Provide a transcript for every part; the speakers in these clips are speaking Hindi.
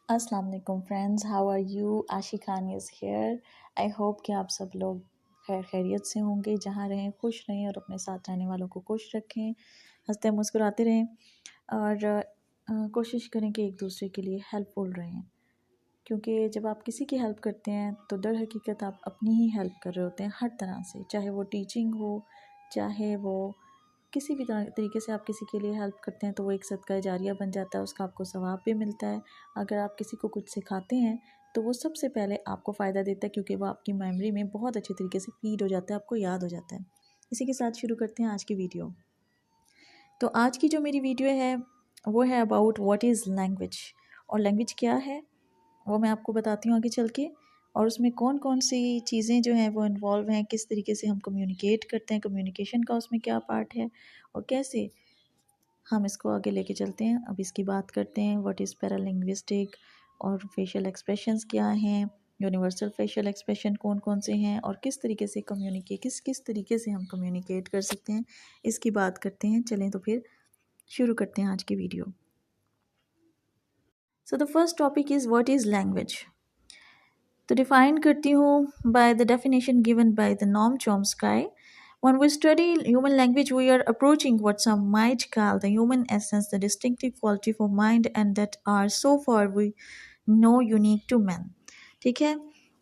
अस्सलाम वालेकुम friends, how are you? Aashi Khan is here. I hope कि आप सब लोग खैर खैरियत से होंगे, जहाँ रहें खुश रहें और अपने साथ रहने वालों को खुश रखें, हंसते मुस्कुराते रहें और कोशिश करें कि एक दूसरे के लिए हेल्पफुल रहें, क्योंकि जब आप किसी की हेल्प करते हैं तो दर हकीकत आप अपनी ही हेल्प कर रहे होते हैं हर तरह से, चाहे वो टीचिंग हो, चाहे वो किसी भी तरीके से आप किसी के लिए हेल्प करते हैं तो वो एक सदका जारिया बन जाता है, उसका आपको सवाब भी मिलता है। अगर आप किसी को कुछ सिखाते हैं तो वो सबसे पहले आपको फ़ायदा देता है, क्योंकि वो आपकी मेमोरी में बहुत अच्छे तरीके से फीड हो जाता है, आपको याद हो जाता है। इसी के साथ शुरू करते हैं आज की वीडियो। तो आज की जो मेरी वीडियो है वो है अबाउट व्हाट इज़ लैंग्वेज, और लैंग्वेज क्या है वो मैं आपको बताती हूँ आगे चल के, और उसमें कौन कौन सी चीज़ें जो हैं वो इन्वॉल्व हैं, किस तरीके से हम कम्युनिकेट करते हैं, कम्युनिकेशन का उसमें क्या पार्ट है और कैसे हम इसको आगे लेके चलते हैं। अब इसकी बात करते हैं, व्हाट इज़ पैरालिंग्विस्टिक, और फेशियल एक्सप्रेशंस क्या हैं, यूनिवर्सल फेशियल एक्सप्रेशन कौन कौन से हैं, और किस तरीके से किस किस तरीके से हम कम्युनिकेट कर सकते हैं, इसकी बात करते हैं। चलें तो फिर शुरू करते हैं आज की video. So the first topic is what is language. तो डिफाइन करती हूँ by the definition given by the Noam Chomsky. When we study human language, we are approaching what some might call the human essence, the distinctive quality of mind, and that are so far we know unique to man. ठीक है.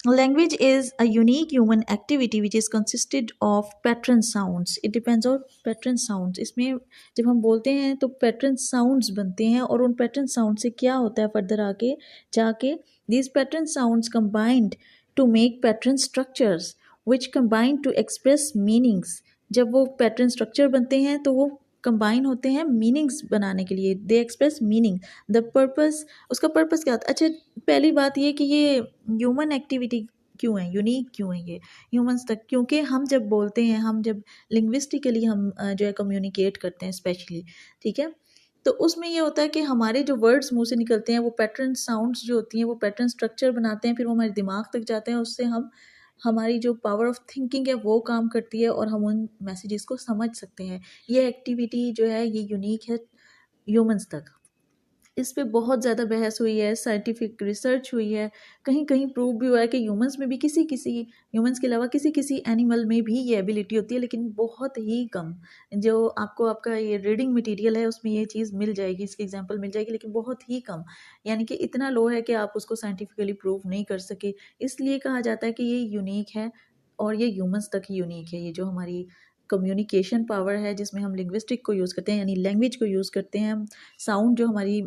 Language is a unique human activity which is consisted of pattern sounds. It depends on pattern sounds. इसमें जब हम बोलते हैं तो pattern sounds बनते हैं, और उन pattern sounds से क्या होता है फर्दर आके जाके, these pattern sounds combined to make pattern structures which combine to express meanings. जब वो pattern structure बनते हैं तो वो कंबाइन होते हैं मीनिंग्स बनाने के लिए, दे एक्सप्रेस मीनिंग, द पर्पस। उसका पर्पस क्या होता है? अच्छा, पहली बात ये कि ये ह्यूमन एक्टिविटी क्यों है, यूनिक क्यों है ये ह्यूमंस तक, क्योंकि हम जब बोलते हैं, हम जब लिंग्विस्टिकली हम जो है कम्युनिकेट करते हैं स्पेशली, ठीक है, तो उसमें ये होता है कि हमारे जो वर्ड्स मुंह से निकलते हैं वो पैटर्न साउंड्स जो होती हैं वो पैटर्न स्ट्रक्चर बनाते हैं, फिर वो हमारे दिमाग तक जाते हैं, उससे हम हमारी जो पावर ऑफ थिंकिंग है वो काम करती है और हम उन मैसेजेस को समझ सकते हैं। ये एक्टिविटी जो है ये यूनिक है ह्यूमंस तक। इस पे बहुत ज़्यादा बहस हुई है, साइंटिफिक रिसर्च हुई है, कहीं कहीं प्रूव भी हुआ है कि ह्यूमंस में भी किसी किसी ह्यूमंस के अलावा किसी किसी एनिमल में भी ये एबिलिटी होती है, लेकिन बहुत ही कम। जो आपको आपका ये रीडिंग मटेरियल है उसमें ये चीज़ मिल जाएगी, इसकी एग्जांपल मिल जाएगी, लेकिन बहुत ही कम, यानी कि इतना लो है कि आप उसको साइंटिफिकली प्रूव नहीं कर सके। इसलिए कहा जाता है कि ये यूनिक है और ये ह्यूमंस तक ही यूनिक है। ये जो हमारी कम्युनिकेशन पावर है जिसमें हम लिंग्विस्टिक को यूज़ करते हैं, यानी लैंग्वेज को यूज़ करते हैं हम, साउंड जो हमारी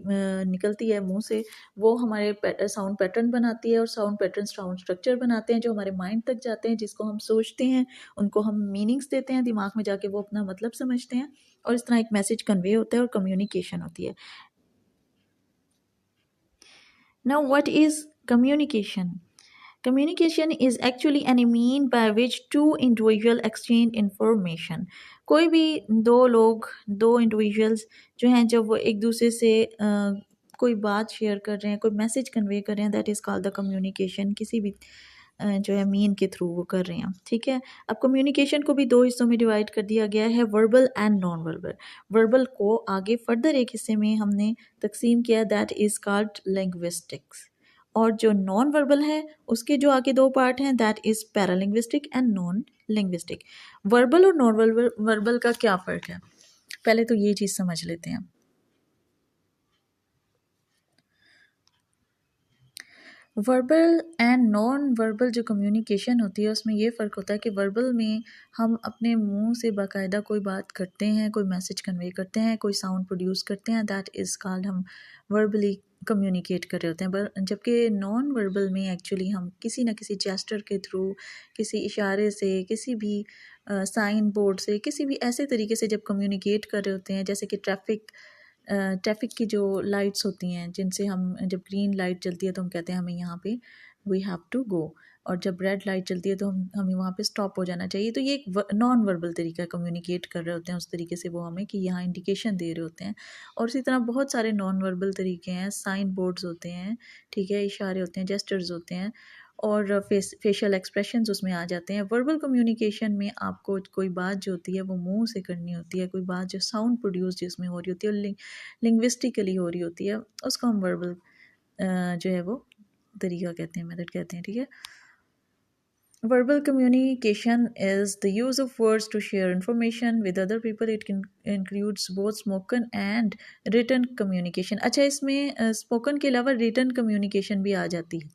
निकलती है मुंह से वो हमारे साउंड पैटर्न बनाती है, और साउंड पैटर्न साउंड स्ट्रक्चर बनाते हैं जो हमारे माइंड तक जाते हैं, जिसको हम सोचते हैं, उनको हम मीनिंग्स देते हैं, दिमाग में जाके वो अपना मतलब समझते हैं, और इस तरह एक मैसेज कन्वे होता है और कम्युनिकेशन होती है। Now what is communication? Communication is actually any mean by which two individual exchange information. कोई भी दो लोग, दो individuals जो हैं, जब वो एक दूसरे से कोई बात शेयर कर रहे हैं, कोई मैसेज कन्वे कर रहे हैं, that is called the communication. किसी भी जो है मीन के थ्रू वो कर रहे हैं, ठीक है। अब कम्युनिकेशन को भी दो हिस्सों में डिवाइड कर दिया गया है, verbal and non verbal. Verbal को आगे फर्दर एक हिस्से में हमने तकसीम किया, दैट इज़ कॉल्ड लिंग्विस्टिक्स, और जो नॉन वर्बल है उसके जो आगे दो पार्ट हैं, that is paralinguistic and non linguistic. Verbal और नॉन वर्बल वर्बल का क्या फ़र्क है, पहले तो ये चीज़ समझ लेते हैं। वर्बल एंड नॉन वर्बल जो कम्युनिकेशन होती है उसमें ये फ़र्क होता है कि वर्बल में हम अपने मुंह से बाकायदा कोई बात करते हैं, कोई मैसेज कन्वे करते हैं, कोई साउंड प्रोड्यूस करते हैं, दैट इज़ कॉल्ड, हम वर्बली कम्युनिकेट कर रहे होते हैं। जबकि नॉन वर्बल में एक्चुअली हम किसी न किसी जेस्चर के थ्रू, किसी इशारे से, किसी भी साइन बोर्ड से, किसी भी ऐसे तरीके से जब कम्युनिकेट कर रहे होते हैं, जैसे कि ट्रैफिक की जो लाइट्स होती हैं जिनसे हम, जब ग्रीन लाइट चलती है तो हम कहते हैं हमें यहाँ पे वी हैव टू गो, और जब रेड लाइट चलती है तो हमें वहाँ पे स्टॉप हो जाना चाहिए। तो ये एक नॉन वर्बल तरीका कम्युनिकेट कर रहे होते हैं, उस तरीके से वो हमें कि यहाँ इंडिकेशन दे रहे होते हैं। और इसी तरह बहुत सारे नॉन वर्बल तरीके हैं, साइन बोर्ड्स होते हैं, ठीक है, इशारे होते हैं, जेस्चर्स होते हैं, और फेशियल एक्सप्रेशंस उसमें आ जाते हैं। वर्बल कम्युनिकेशन में आपको कोई बात जो होती है वो मुंह से करनी होती है, कोई बात जो साउंड प्रोड्यूस जिसमें हो रही होती है और लिंग्विस्टिकली हो रही होती है, उसको हम वर्बल जो है वो तरीका कहते हैं, मेथड कहते हैं, ठीक है। Verbal communication is the use of words to share information with other people. It can includes both spoken and written communication. अच्छा, इसमें स्पोकन के अलावा रिटन कम्युनिकेशन भी आ जाती है,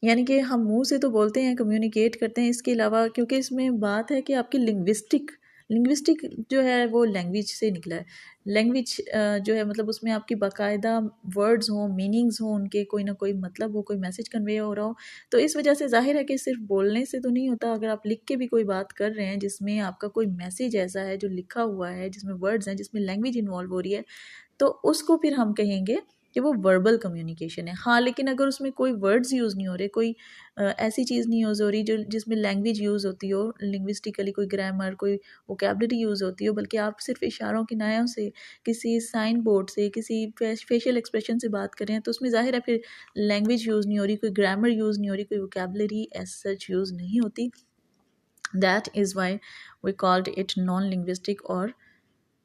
यानी कि हम मुंह से तो बोलते हैं, कम्युनिकेट करते हैं, इसके अलावा क्योंकि इसमें बात है कि आपकी लिंग्विस्टिक लिंग्विस्टिक जो है वो लैंग्वेज से निकला है। लैंग्वेज जो है मतलब उसमें आपकी बाकायदा वर्ड्स हों, मीनिंग्स हों, उनके कोई ना कोई मतलब हो, कोई मैसेज कन्वे हो रहा हो। तो इस वजह से जाहिर है कि सिर्फ बोलने से तो नहीं होता, अगर आप लिख के भी कोई बात कर रहे हैं जिसमें आपका कोई मैसेज ऐसा है जो लिखा हुआ है, जिसमें वर्ड्स हैं, जिसमें लैंग्वेज इन्वॉल्व हो रही है, तो उसको फिर हम कहेंगे कि वो वर्बल कम्युनिकेशन है। हाँ, लेकिन अगर उसमें कोई वर्ड्स यूज़ नहीं हो रहे, कोई ऐसी चीज़ नहीं यूज़ हो रही जो जिसमें लैंग्वेज यूज़ होती हो, लिंग्विस्टिकली कोई ग्रामर, कोई वोकैबुलरी यूज़ होती हो, बल्कि आप सिर्फ इशारों किनारों से, किसी साइन बोर्ड से, किसी फेशियल एक्सप्रेशन से बात कर रहे हैं, तो उसमें ज़ाहिर है फिर लैंग्वेज यूज़ नहीं हो रही, कोई ग्रामर यूज़ नहीं हो रही, कोई वोकैबुलरी एज सच यूज़ नहीं होती। That is why we called it non linguistic और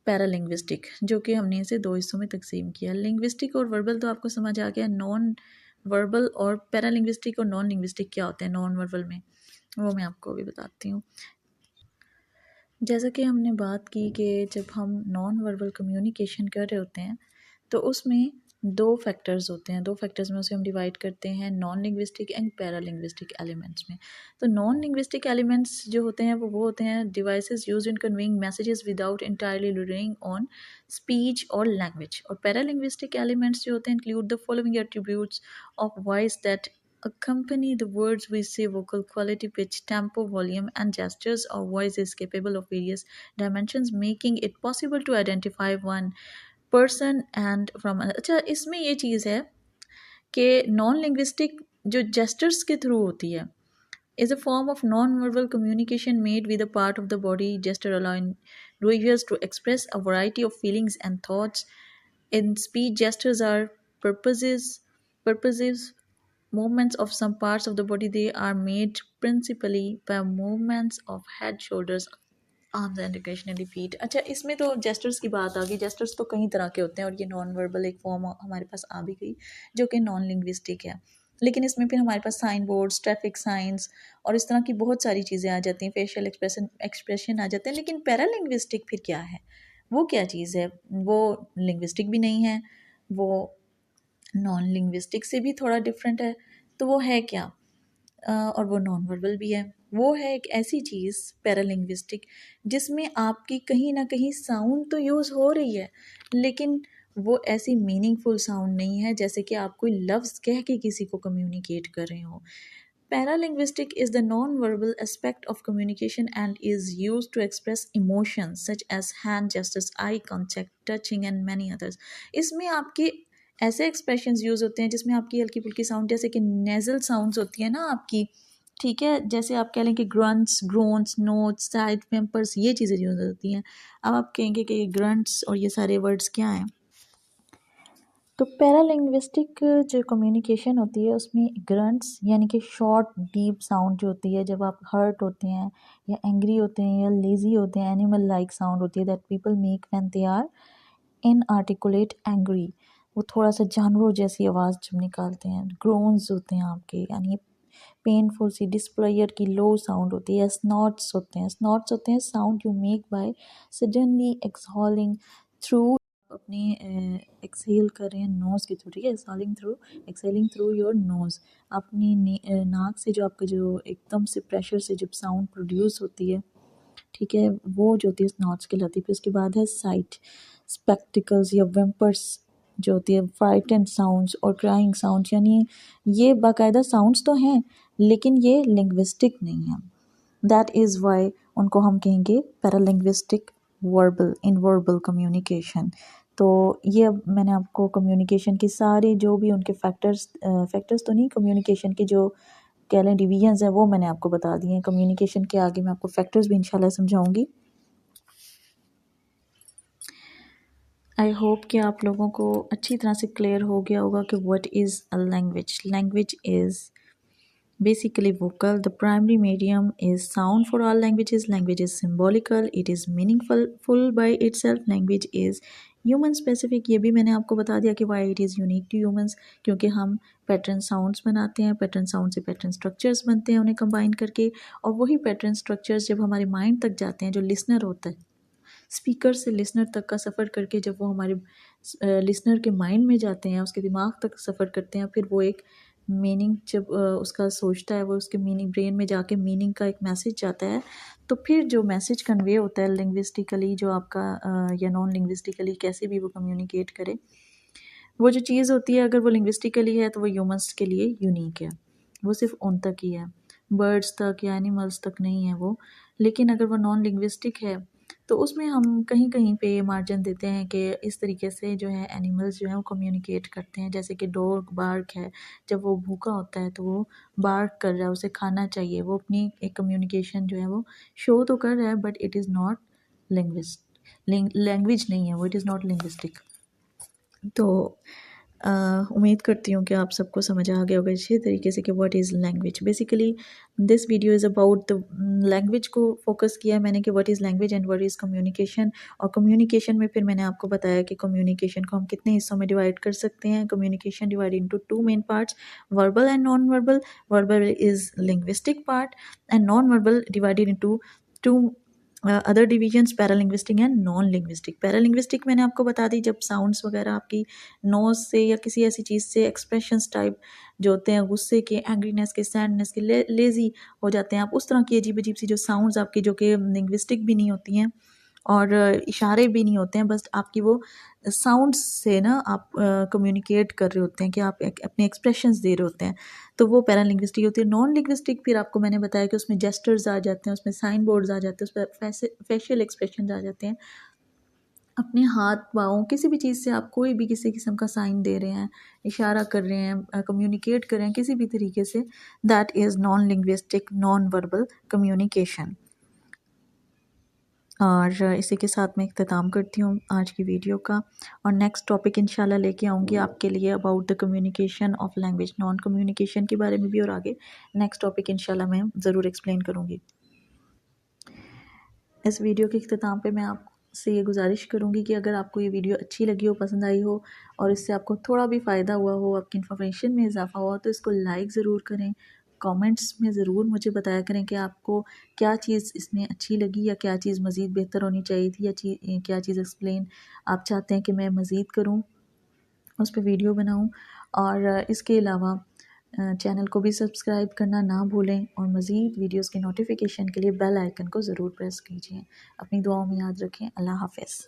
पैरालिंग्विस्टिक, जो कि हमने इसे दो हिस्सों में तकसीम किया। लिंग्विस्टिक और वर्बल तो आपको समझ आ गया। नॉन वर्बल और पैरालिंग्विस्टिक और नॉन लिंग्विस्टिक क्या होते हैं नॉन वर्बल में, वो मैं आपको अभी बताती हूँ। जैसा कि हमने बात की कि जब हम नॉन वर्बल कम्युनिकेशन कर रहे होते हैं तो उसमें दो फैक्टर्स होते हैं, दो फैक्टर्स में उसे हम डिवाइड करते हैं, non linguistic and para linguistic elements में। तो नॉन लिंग्विस्टिक एलिमेंट्स जो होते हैं वो होते हैं devices used in conveying messages without entirely relying on speech और लैंग्वेज। और पैरा लिंग्विस्टिक एलिमेंट्स जो होते हैं include the following attributes of voice that accompany the words we say: vocal quality, pitch, tempo, volume, and gestures. Our voice is capable of various dimensions, making it possible to identify one person and from another. अच्छा, इसमें ये चीज़ है कि नॉन लिंग्विस्टिक जो जेस्टर्स के थ्रू होती है is a form of non-verbal communication made with a part of the body. Gesture allowing individuals to express a variety of feelings and thoughts. In speech, gestures are purposive movements of some parts of the body. They are made principally by movements of head, shoulders, arms and occasionally feet. अच्छा, इसमें तो जेस्टर्स की बात आ गई। जेस्टर्स तो कई तरह के होते हैं और ये नॉन वर्बल एक फॉर्म हमारे पास आ भी गई जो कि नॉन लिंग्विस्टिक है। लेकिन इसमें फिर हमारे पास साइन बोर्ड्स, ट्रैफिक साइंस और इस तरह की बहुत सारी चीज़ें आ जाती हैं, फेशियल एक्सप्रेशन आ जाते हैं। लेकिन पैरालिंग्विस्टिक फिर क्या है, वो क्या चीज़ है? वो लिंग्विस्टिक भी नहीं है, वो नॉन लिंग्विस्टिक से भी थोड़ा डिफरेंट है। तो वो है क्या? और वो नॉन वर्बल भी है। वो है एक ऐसी चीज़ पैरालिंग्विस्टिक जिसमें आपकी कहीं ना कहीं साउंड तो यूज़ हो रही है, लेकिन वो ऐसी मीनिंगफुल साउंड नहीं है जैसे कि आप कोई लफ्ज़ कह के किसी को कम्युनिकेट कर रहे हो। Paralinguistic is the non-verbal aspect of communication and is used to express emotions such as hand gestures, eye contact, touching and many others. इसमें आपके ऐसे एक्सप्रेशंस यूज़ होते हैं जिसमें आपकी हल्की फुल्की साउंड, जैसे कि नेजल साउंड्स होती है ना आपकी, ठीक है, जैसे आप कह लें कि ग्रंट्स, ग्रोन्स, नोट्स, साइड वेम्पर्स, ये चीज़ें यूज़ होती हैं। अब आप कहेंगे कि ये ग्रंट्स और ये सारे वर्ड्स क्या हैं? तो पैरालिंग्विस्टिक जो कम्युनिकेशन होती है उसमें ग्रंट्स यानी कि शॉर्ट डीप साउंड जो होती है जब आप हर्ट होते हैं या एंग्री होते हैं या लेज़ी होते हैं, एनिमल लाइक साउंड होती है that people make when they are inarticulate angry. वो थोड़ा सा जानवरों जैसी आवाज़ जब निकालते हैं। ग्रोन्स होते हैं आपके, यानी पेनफुल सी डिस्प्लेयर की लो साउंड होती है। स्नॉट्स होते हैं, स्नॉट्स होते हैं sound you make by suddenly exhaling through, अपनी एक्सहेल कर रहे हैं नोज़ के थ्रू, ठीक है, एक्सहेलिंग थ्रू योर नोज़। अपनी नाक से जो आपका जो एकदम से प्रेशर से जब साउंड प्रोड्यूस होती है, ठीक है, वो जो होती है स्नॉट्स कहलाती है। फिर उसके बाद है साइट, स्पेक्टिकल्स या वेम्पर्स जो होती है, फ्राइटेंड साउंड्स और क्राइंग साउंड्स, यानी ये बाकायदा साउंड्स तो हैं लेकिन ये लिंग्विस्टिक नहीं है। दैट इज़ वाई उनको हम कहेंगे पैरालिंग्विस्टिक वर्बल इन वर्बल कम्युनिकेशन। तो ये अब मैंने आपको कम्युनिकेशन की सारी जो भी उनके फैक्टर्स तो नहीं, कम्युनिकेशन की जो कह लें डिवीजन्स हैं वो मैंने आपको बता दिए हैं। कम्युनिकेशन के आगे मैं आपको फैक्टर्स भी इंशाल्लाह समझाऊंगी। आई होप कि आप लोगों को अच्छी तरह से क्लियर हो गया होगा कि what is a language. Language is basically vocal. The primary medium is sound for all languages. Language is symbolical, it is meaningful full by itself. Language is human specific, ये भी मैंने आपको बता दिया कि why it is unique to humans, क्योंकि हम पैटर्न साउंड्स बनाते हैं, पैटर्न साउंड से पैटर्न स्ट्रक्चर्स बनते हैं उन्हें कंबाइन करके, और वही पैटर्न स्ट्रक्चर्स जब हमारे माइंड तक जाते हैं, जो लिसनर होता है, स्पीकर से लिसनर तक का सफ़र करके जब वो हमारे लिसनर के माइंड में जाते हैं, उसके दिमाग तक सफ़र करते हैं, फिर वो एक मीनिंग जब उसका सोचता है, वो उसके मीनिंग ब्रेन में जाके मीनिंग का एक मैसेज जाता है, तो फिर जो मैसेज कन्वे होता है लिंग्विस्टिकली, जो आपका या नॉन लिंग्विस्टिकली कैसे भी वो कम्युनिकेट करे, वो जो चीज़ होती है अगर वो लिंग्विस्टिकली है तो वो ह्यूमंस के लिए यूनिक है, वो सिर्फ उन तक ही है, बर्ड्स तक या एनिमल्स तक नहीं है वो। लेकिन अगर वो नॉन लिंग्विस्टिक है तो उसमें हम कहीं कहीं पे मार्जिन देते हैं कि इस तरीके से जो है एनिमल्स जो है वो कम्युनिकेट करते हैं, जैसे कि डॉग बार्क है, जब वो भूखा होता है तो वो बार्क कर रहा है, उसे खाना चाहिए, वो अपनी एक कम्युनिकेशन जो है वो शो तो कर रहा है, but it is not language नहीं है वो, इट इज़ नॉट लिंग्विस्टिक। तो उम्मीद करती हूँ कि आप सबको समझ आ गया होगा अच्छे तरीके से कि what is language. Basically this video is about the language को फोकस किया है मैंने कि what is language and what is communication. और कम्युनिकेशन में फिर मैंने आपको बताया कि कम्युनिकेशन को हम कितने हिस्सों में डिवाइड कर सकते हैं। Communication divide into two main parts, verbal and non verbal. Verbal is linguistic part and non verbal divided into two other divisions, paralinguistic and non linguistic. Paralinguistic मैंने आपको बता दी, जब साउंड्स वगैरह आपकी नोज़ से या किसी ऐसी चीज़ से एक्सप्रेशंस टाइप जो होते हैं गुस्से के, एंग्रीनेस के, सैडनेस के, लेज़ी हो जाते हैं आप, उस तरह की अजीब अजीब सी जो साउंड्स आपकी जो कि लिंग्विस्टिक भी नहीं होती हैं और इशारे भी नहीं होते हैं, बस आपकी वो साउंड्स से ना आप कम्युनिकेट कर रहे होते हैं कि आप अपने एक्सप्रेशंस दे रहे होते हैं, तो वो पैरालिंग्विस्टिक होती है। नॉन लिंग्विस्टिक फिर आपको मैंने बताया कि उसमें जेस्टर्स आ जाते हैं, उसमें साइन बोर्ड्स आ जाते हैं, उसमें फेशियल एक्सप्रेशन आ जाते हैं, अपने हाथ पाँव किसी भी चीज़ से आप कोई भी किसी किस्म का साइन दे रहे हैं, इशारा कर रहे हैं, कम्युनिकेट कर रहे हैं किसी भी तरीके से, that is non linguistic non verbal communication. और इसी के साथ मैं इख्तिताम करती हूँ आज की वीडियो का, और नेक्स्ट टॉपिक इंशाल्लाह लेके आऊँगी आपके लिए about the communication of language, non communication के बारे में भी, और आगे नेक्स्ट टॉपिक इंशाल्लाह मैं ज़रूर एक्सप्लेन करूँगी। इस वीडियो के इख्तिताम पे मैं आपसे ये गुजारिश करूँगी कि अगर आपको ये वीडियो अच्छी लगी हो, पसंद आई हो, और इससे आपको थोड़ा भी फ़ायदा हुआ हो, आपकी इन्फॉर्मेशन में इजाफा हुआ, तो इसको लाइक ज़रूर करें, कमेंट्स में ज़रूर मुझे बताया करें कि आपको क्या चीज़ इसमें अच्छी लगी, या क्या चीज़ मज़ीद बेहतर होनी चाहिए थी, या क्या चीज़ एक्सप्लेन आप चाहते हैं कि मैं मज़ीद करूँ, उस पर वीडियो बनाऊँ। और इसके अलावा चैनल को भी सब्सक्राइब करना ना भूलें, और मज़ीद वीडियोस की नोटिफिकेशन के लिए बेल आइकन को ज़रूर प्रेस कीजिए। अपनी दुआओं में याद रखें। अल्लाह हाफ़िज़।